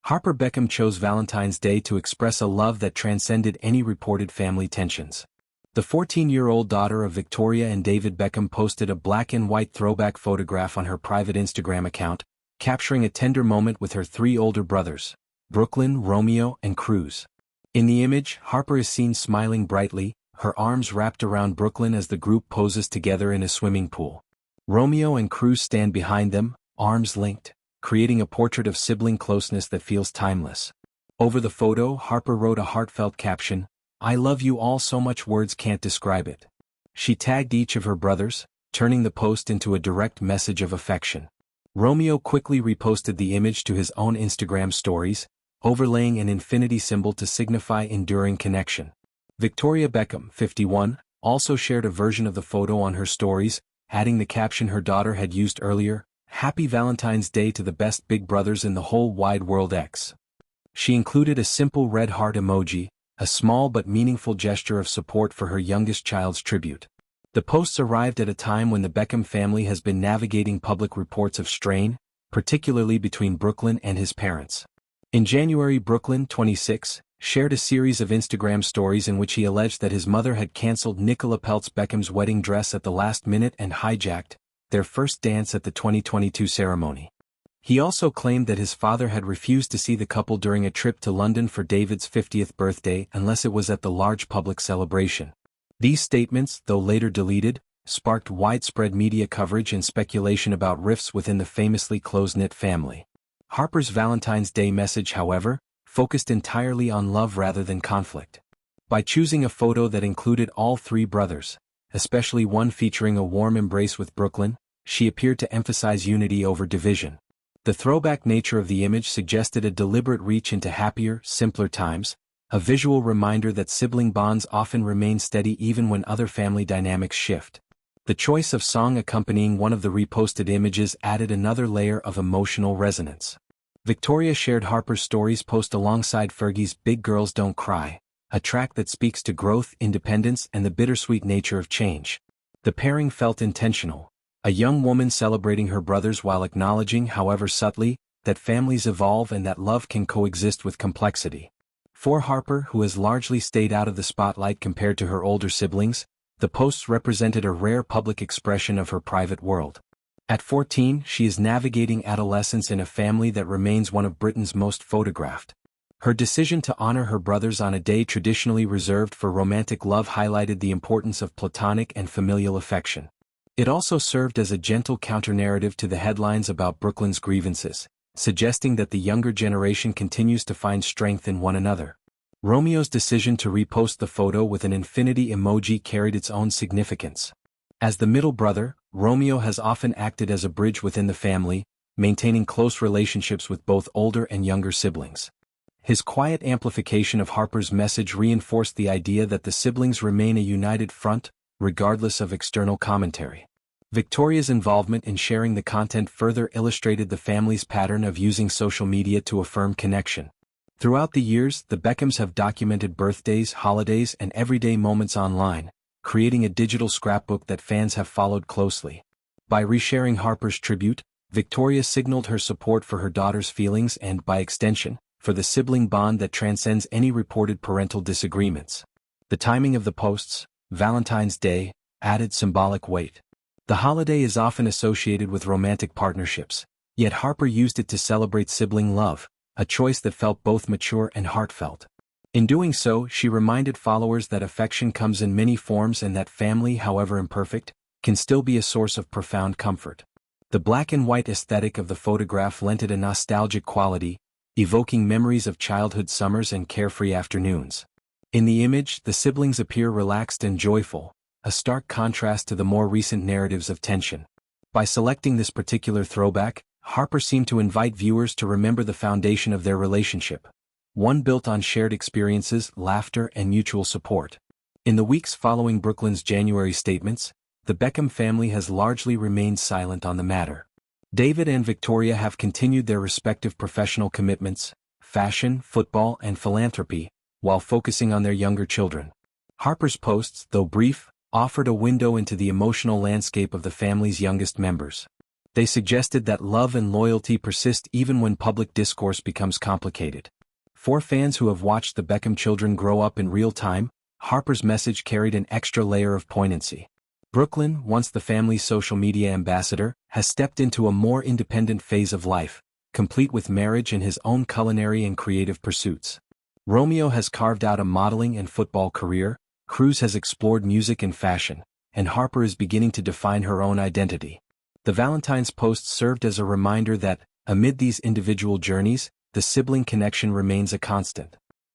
Harper Beckham chose Valentine's Day to express a love that transcended any reported family tensions. The 14-year-old daughter of Victoria and David Beckham posted a black-and-white throwback photograph on her private Instagram account, capturing a tender moment with her three older brothers, Brooklyn, Romeo, and Cruz. In the image, Harper is seen smiling brightly, her arms wrapped around Brooklyn as the group poses together in a swimming pool. Romeo and Cruz stand behind them, arms linked, creating a portrait of sibling closeness that feels timeless. Over the photo, Harper wrote a heartfelt caption, "I love you all so much words can't describe it." She tagged each of her brothers, turning the post into a direct message of affection. Romeo quickly reposted the image to his own Instagram stories, overlaying an infinity symbol to signify enduring connection. Victoria Beckham, 51, also shared a version of the photo on her stories, adding the caption her daughter had used earlier, "Happy Valentine's Day to the best big brothers in the whole wide world X." She included a simple red heart emoji, a small but meaningful gesture of support for her youngest child's tribute. The posts arrived at a time when the Beckham family has been navigating public reports of strain, particularly between Brooklyn and his parents. In January, Brooklyn, 26, shared a series of Instagram stories in which he alleged that his mother had cancelled Nicola Peltz Beckham's wedding dress at the last minute and hijacked their first dance at the 2022 ceremony. He also claimed that his father had refused to see the couple during a trip to London for David's 50th birthday unless it was at the large public celebration. These statements, though later deleted, sparked widespread media coverage and speculation about rifts within the famously close-knit family. Harper's Valentine's Day message, however, focused entirely on love rather than conflict. By choosing a photo that included all three brothers, especially one featuring a warm embrace with Brooklyn, she appeared to emphasize unity over division. The throwback nature of the image suggested a deliberate reach into happier, simpler times, a visual reminder that sibling bonds often remain steady even when other family dynamics shift. The choice of song accompanying one of the reposted images added another layer of emotional resonance. Victoria shared Harper's stories post alongside Fergie's Big Girls Don't Cry, a track that speaks to growth, independence, and the bittersweet nature of change. The pairing felt intentional, a young woman celebrating her brothers while acknowledging, however subtly, that families evolve and that love can coexist with complexity. For Harper, who has largely stayed out of the spotlight compared to her older siblings, the posts represented a rare public expression of her private world. At 14, she is navigating adolescence in a family that remains one of Britain's most photographed. Her decision to honor her brothers on a day traditionally reserved for romantic love highlighted the importance of platonic and familial affection. It also served as a gentle counter-narrative to the headlines about Brooklyn's grievances, suggesting that the younger generation continues to find strength in one another. Romeo's decision to repost the photo with an infinity emoji carried its own significance. As the middle brother, Romeo has often acted as a bridge within the family, maintaining close relationships with both older and younger siblings. His quiet amplification of Harper's message reinforced the idea that the siblings remain a united front, regardless of external commentary. Victoria's involvement in sharing the content further illustrated the family's pattern of using social media to affirm connection. Throughout the years, the Beckhams have documented birthdays, holidays, and everyday moments online, creating a digital scrapbook that fans have followed closely. By resharing Harper's tribute, Victoria signaled her support for her daughter's feelings and, by extension, for the sibling bond that transcends any reported parental disagreements. The timing of the posts, Valentine's Day, added symbolic weight. The holiday is often associated with romantic partnerships, yet Harper used it to celebrate sibling love, a choice that felt both mature and heartfelt. In doing so, she reminded followers that affection comes in many forms and that family, however imperfect, can still be a source of profound comfort. The black and white aesthetic of the photograph lent it a nostalgic quality, evoking memories of childhood summers and carefree afternoons. In the image, the siblings appear relaxed and joyful, a stark contrast to the more recent narratives of tension. By selecting this particular throwback, Harper seemed to invite viewers to remember the foundation of their relationship, one built on shared experiences, laughter, and mutual support. In the weeks following Brooklyn's January statements, the Beckham family has largely remained silent on the matter. David and Victoria have continued their respective professional commitments, fashion, football, and philanthropy, while focusing on their younger children. Harper's posts, though brief, offered a window into the emotional landscape of the family's youngest members. They suggested that love and loyalty persist even when public discourse becomes complicated. For fans who have watched the Beckham children grow up in real time, Harper's message carried an extra layer of poignancy. Brooklyn, once the family's social media ambassador, has stepped into a more independent phase of life, complete with marriage and his own culinary and creative pursuits. Romeo has carved out a modeling and football career, Cruz has explored music and fashion, and Harper is beginning to define her own identity. The Valentine's post served as a reminder that, amid these individual journeys, the sibling connection remains a constant.